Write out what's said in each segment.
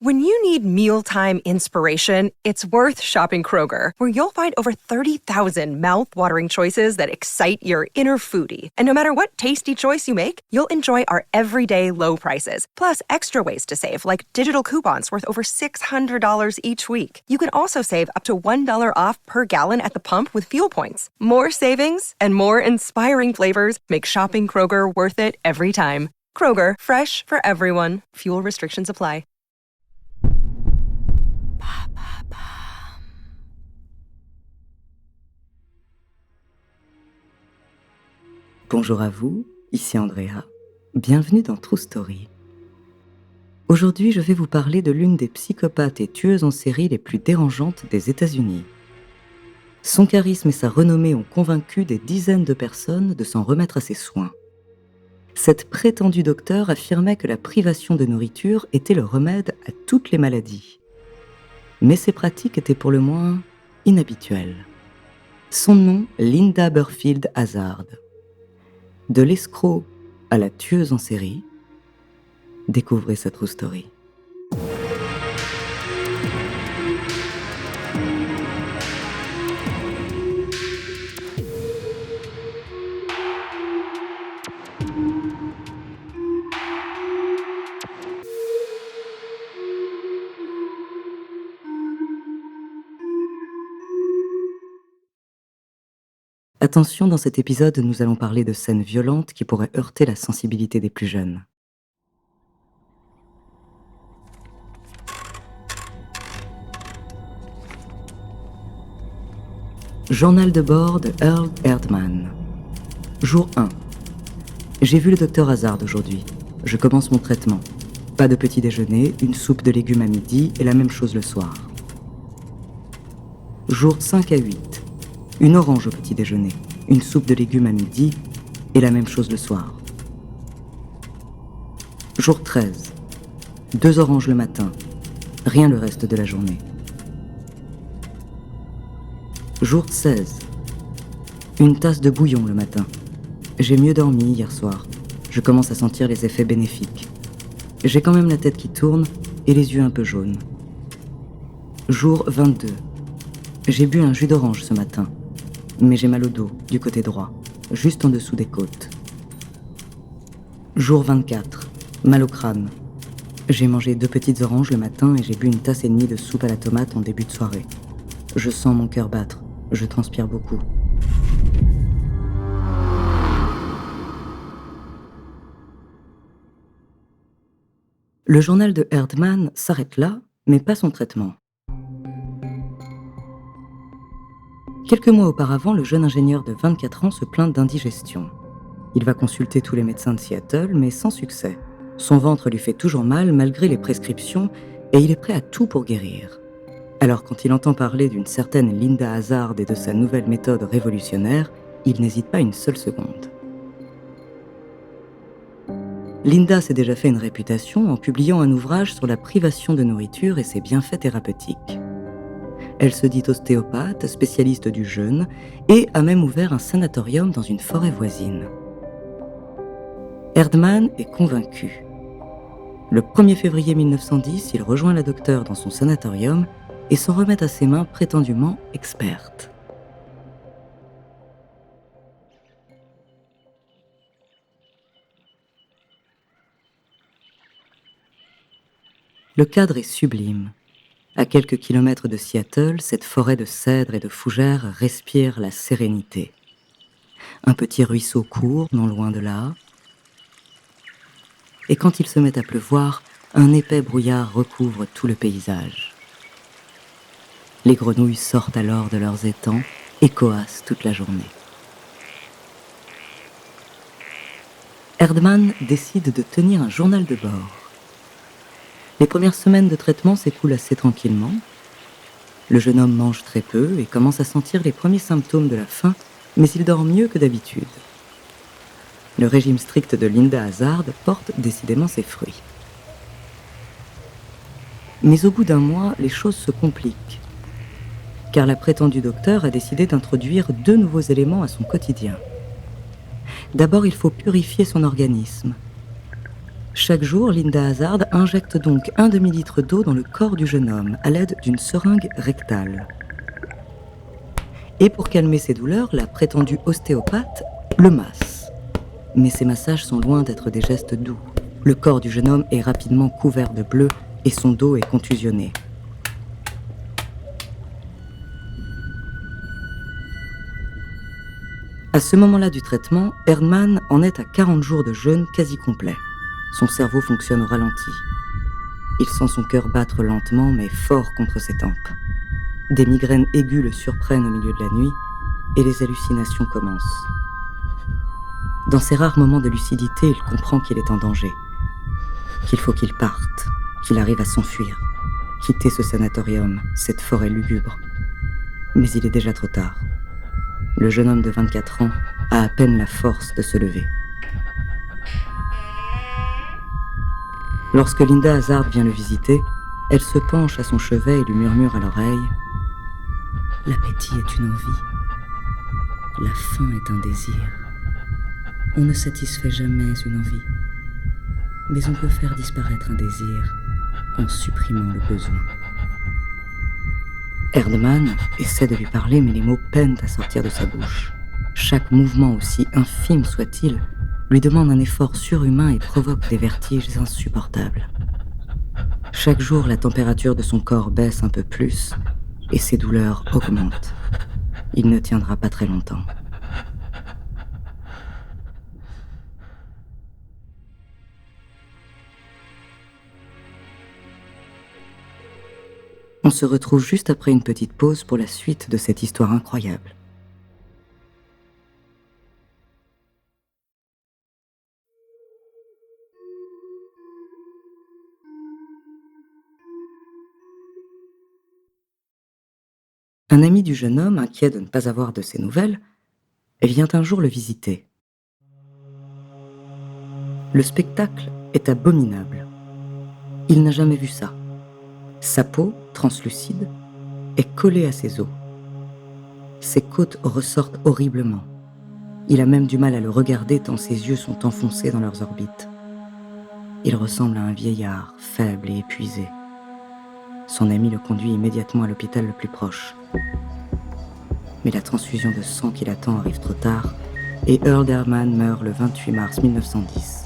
When you need mealtime inspiration, it's worth shopping Kroger, where you'll find over 30,000 mouth-watering choices that excite your inner foodie. And no matter what tasty choice you make, you'll enjoy our everyday low prices, plus extra ways to save, like digital coupons worth over $600 each week. You can also save up to $1 off per gallon at the pump with fuel points. More savings and more inspiring flavors make shopping Kroger worth it every time. Kroger, fresh for everyone. Fuel restrictions apply. Bonjour à vous, ici Andrea. Bienvenue dans True Story. Aujourd'hui, je vais vous parler de l'une des psychopathes et tueuses en série les plus dérangeantes des États-Unis. Son charisme et sa renommée ont convaincu des dizaines de personnes de s'en remettre à ses soins. Cette prétendue docteure affirmait que la privation de nourriture était le remède à toutes les maladies. Mais ses pratiques étaient pour le moins inhabituelles. Son nom, Linda Burfield Hazard. De l'escroc à la tueuse en série, découvrez sa True Story. Attention, dans cet épisode, nous allons parler de scènes violentes qui pourraient heurter la sensibilité des plus jeunes. Journal de bord de Earl Erdman. Jour 1. J'ai vu le docteur Hazard aujourd'hui. Je commence mon traitement. Pas de petit déjeuner, une soupe de légumes à midi et la même chose le soir. Jour 5 à 8. Une orange au petit déjeuner, une soupe de légumes à midi et la même chose le soir. Jour 13. 2 oranges le matin, rien le reste de la journée. Jour 16. Une tasse de bouillon le matin. J'ai mieux dormi hier soir. Je commence à sentir les effets bénéfiques. J'ai quand même la tête qui tourne et les yeux un peu jaunes. Jour 22. J'ai bu un jus d'orange ce matin. Mais j'ai mal au dos, du côté droit, juste en dessous des côtes. Jour 24, mal au crâne. J'ai mangé 2 petites oranges le matin et j'ai bu une tasse et demie de soupe à la tomate en début de soirée. Je sens mon cœur battre, je transpire beaucoup. Le journal de Erdman s'arrête là, mais pas son traitement. Quelques mois auparavant, le jeune ingénieur de 24 ans se plaint d'indigestion. Il va consulter tous les médecins de Seattle, mais sans succès. Son ventre lui fait toujours mal malgré les prescriptions et il est prêt à tout pour guérir. Alors quand il entend parler d'une certaine Linda Hazard et de sa nouvelle méthode révolutionnaire, il n'hésite pas une seule seconde. Linda s'est déjà fait une réputation en publiant un ouvrage sur la privation de nourriture et ses bienfaits thérapeutiques. Elle se dit ostéopathe, spécialiste du jeûne, et a même ouvert un sanatorium dans une forêt voisine. Erdman est convaincu. Le 1er février 1910, il rejoint la docteure dans son sanatorium et s'en remet à ses mains prétendument expertes. Le cadre est sublime. À quelques kilomètres de Seattle, cette forêt de cèdres et de fougères respire la sérénité. Un petit ruisseau court non loin de là. Et quand il se met à pleuvoir, un épais brouillard recouvre tout le paysage. Les grenouilles sortent alors de leurs étangs et coassent toute la journée. Erdman décide de tenir un journal de bord. Les premières semaines de traitement s'écoulent assez tranquillement. Le jeune homme mange très peu et commence à sentir les premiers symptômes de la faim, mais il dort mieux que d'habitude. Le régime strict de Linda Hazard porte décidément ses fruits. Mais au bout d'un mois, les choses se compliquent, car la prétendue docteure a décidé d'introduire 2 nouveaux éléments à son quotidien. D'abord, il faut purifier son organisme. Chaque jour, Linda Hazard injecte donc 1 demi-litre d'eau dans le corps du jeune homme à l'aide d'une seringue rectale. Et pour calmer ses douleurs, la prétendue ostéopathe le masse. Mais ces massages sont loin d'être des gestes doux. Le corps du jeune homme est rapidement couvert de bleu et son dos est contusionné. À ce moment-là du traitement, Erdmann en est à 40 jours de jeûne quasi complet. Son cerveau fonctionne au ralenti. Il sent son cœur battre lentement mais fort contre ses tempes. Des migraines aiguës le surprennent au milieu de la nuit et les hallucinations commencent. Dans ces rares moments de lucidité, il comprend qu'il est en danger, qu'il faut qu'il parte, qu'il arrive à s'enfuir, quitter ce sanatorium, cette forêt lugubre. Mais il est déjà trop tard. Le jeune homme de 24 ans a à peine la force de se lever. Lorsque Linda Hazard vient le visiter, elle se penche à son chevet et lui murmure à l'oreille « L'appétit est une envie. La faim est un désir. On ne satisfait jamais une envie, mais on peut faire disparaître un désir en supprimant le besoin. » Erdmann essaie de lui parler, mais les mots peinent à sortir de sa bouche. Chaque mouvement, aussi infime soit-il, lui demande un effort surhumain et provoque des vertiges insupportables. Chaque jour, la température de son corps baisse un peu plus et ses douleurs augmentent. Il ne tiendra pas très longtemps. On se retrouve juste après une petite pause pour la suite de cette histoire incroyable. Un ami du jeune homme, inquiet de ne pas avoir de ses nouvelles, vient un jour le visiter. Le spectacle est abominable. Il n'a jamais vu ça. Sa peau, translucide, est collée à ses os. Ses côtes ressortent horriblement. Il a même du mal à le regarder tant ses yeux sont enfoncés dans leurs orbites. Il ressemble à un vieillard, faible et épuisé. Son ami le conduit immédiatement à l'hôpital le plus proche. Mais la transfusion de sang qu'il attend arrive trop tard et Earl Erdmann meurt le 28 mars 1910,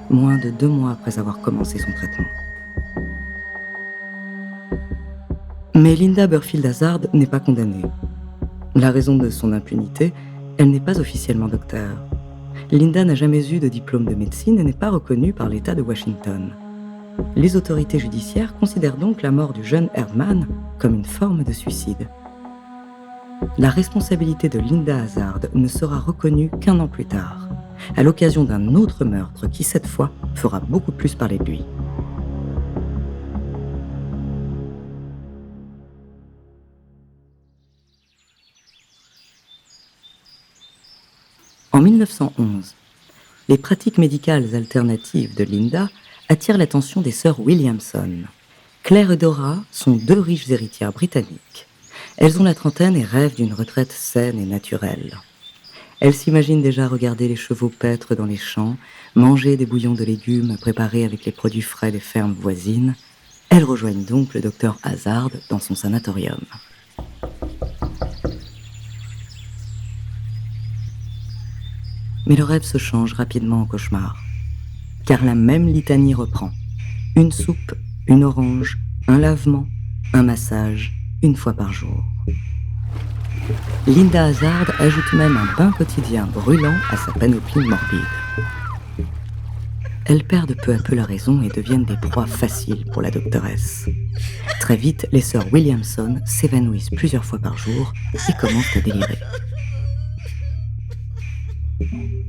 moins de 2 mois après avoir commencé son traitement. Mais Linda Burfield Hazard n'est pas condamnée. La raison de son impunité, elle n'est pas officiellement docteur. Linda n'a jamais eu de diplôme de médecine et n'est pas reconnue par l'État de Washington. Les autorités judiciaires considèrent donc la mort du jeune Erdmann comme une forme de suicide. La responsabilité de Linda Hazard ne sera reconnue qu'1 an plus tard, à l'occasion d'un autre meurtre qui, cette fois, fera beaucoup plus parler de lui. En 1911, les pratiques médicales alternatives de Linda attirent l'attention des sœurs Williamson. Claire et Dora sont 2 riches héritières britanniques. Elles ont la trentaine et rêvent d'une retraite saine et naturelle. Elles s'imaginent déjà regarder les chevaux paître dans les champs, manger des bouillons de légumes préparés avec les produits frais des fermes voisines. Elles rejoignent donc le docteur Hazard dans son sanatorium. Mais le rêve se change rapidement en cauchemar, car la même litanie reprend. Une soupe, une orange, un lavement, un massage, 1 fois par jour. Linda Hazard ajoute même un bain quotidien brûlant à sa panoplie morbide. Elles perdent peu à peu la raison et deviennent des proies faciles pour la doctoresse. Très vite, les sœurs Williamson s'évanouissent plusieurs fois par jour et commencent à délirer.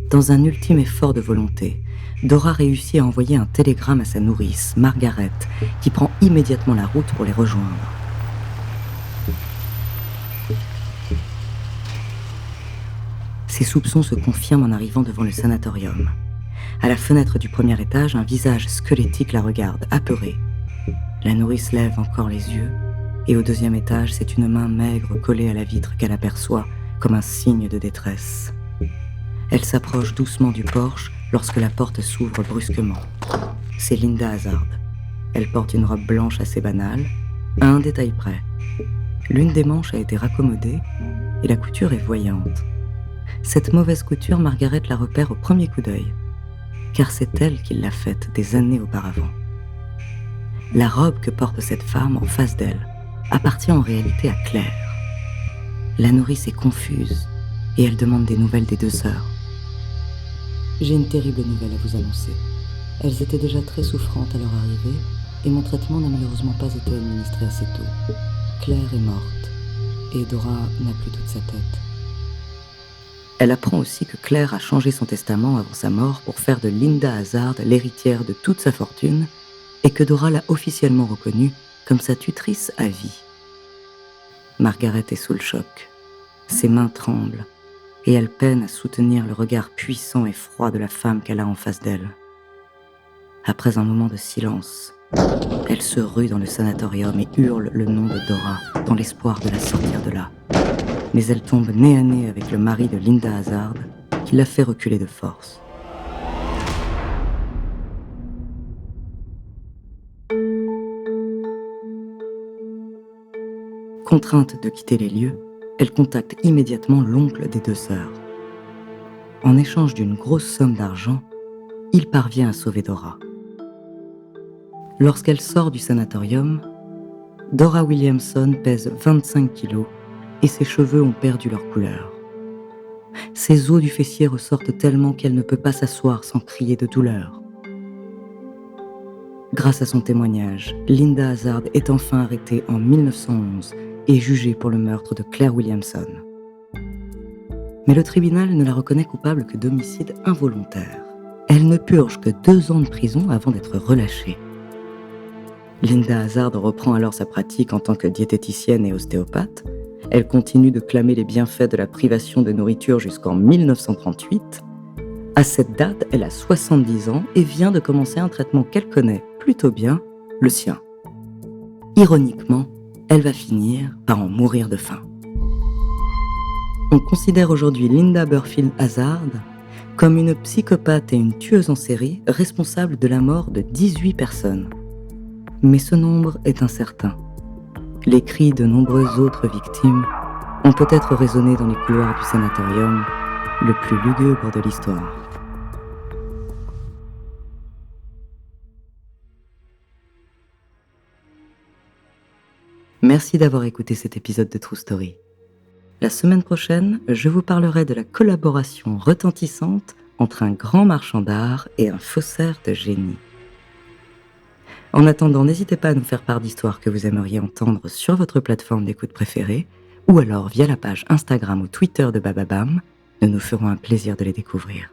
Dans un ultime effort de volonté, Dora réussit à envoyer un télégramme à sa nourrice, Margaret, qui prend immédiatement la route pour les rejoindre. Ses soupçons se confirment en arrivant devant le sanatorium. À la fenêtre du premier étage, un visage squelettique la regarde, apeuré. La nourrice lève encore les yeux, et au 2e étage, c'est une main maigre collée à la vitre qu'elle aperçoit comme un signe de détresse. Elle s'approche doucement du porche lorsque la porte s'ouvre brusquement. C'est Linda Hazard. Elle porte une robe blanche assez banale, à un détail près. L'une des manches a été raccommodée et la couture est voyante. Cette mauvaise couture, Margaret la repère au premier coup d'œil, car c'est elle qui l'a faite des années auparavant. La robe que porte cette femme en face d'elle appartient en réalité à Claire. La nourrice est confuse et elle demande des nouvelles des 2 sœurs. J'ai une terrible nouvelle à vous annoncer. Elles étaient déjà très souffrantes à leur arrivée et mon traitement n'a malheureusement pas été administré assez tôt. Claire est morte et Dora n'a plus toute sa tête. Elle apprend aussi que Claire a changé son testament avant sa mort pour faire de Linda Hazard l'héritière de toute sa fortune et que Dora l'a officiellement reconnue comme sa tutrice à vie. Margaret est sous le choc. Ses mains tremblent et elle peine à soutenir le regard puissant et froid de la femme qu'elle a en face d'elle. Après un moment de silence, elle se rue dans le sanatorium et hurle le nom de Dora dans l'espoir de la sortir de là. Mais elle tombe nez à nez avec le mari de Linda Hazard qui la fait reculer de force. Contrainte de quitter les lieux, elle contacte immédiatement l'oncle des 2 sœurs. En échange d'une grosse somme d'argent, il parvient à sauver Dora. Lorsqu'elle sort du sanatorium, Dora Williamson pèse 25 kilos et ses cheveux ont perdu leur couleur. Ses os du fessier ressortent tellement qu'elle ne peut pas s'asseoir sans crier de douleur. Grâce à son témoignage, Linda Hazard est enfin arrêtée en 1911 et jugée pour le meurtre de Claire Williamson. Mais le tribunal ne la reconnaît coupable que d'homicide involontaire. Elle ne purge que 2 ans de prison avant d'être relâchée. Linda Hazard reprend alors sa pratique en tant que diététicienne et ostéopathe. Elle continue de clamer les bienfaits de la privation de nourriture jusqu'en 1938. À cette date, elle a 70 ans et vient de commencer un traitement qu'elle connaît plutôt bien, le sien. Ironiquement, elle va finir par en mourir de faim. On considère aujourd'hui Linda Burfield Hazard comme une psychopathe et une tueuse en série responsable de la mort de 18 personnes. Mais ce nombre est incertain. Les cris de nombreuses autres victimes ont peut-être résonné dans les couloirs du sanatorium le plus lugubre de l'histoire. Merci d'avoir écouté cet épisode de True Story. La semaine prochaine, je vous parlerai de la collaboration retentissante entre un grand marchand d'art et un faussaire de génie. En attendant, n'hésitez pas à nous faire part d'histoires que vous aimeriez entendre sur votre plateforme d'écoute préférée ou alors via la page Instagram ou Twitter de Bababam. Nous nous ferons un plaisir de les découvrir.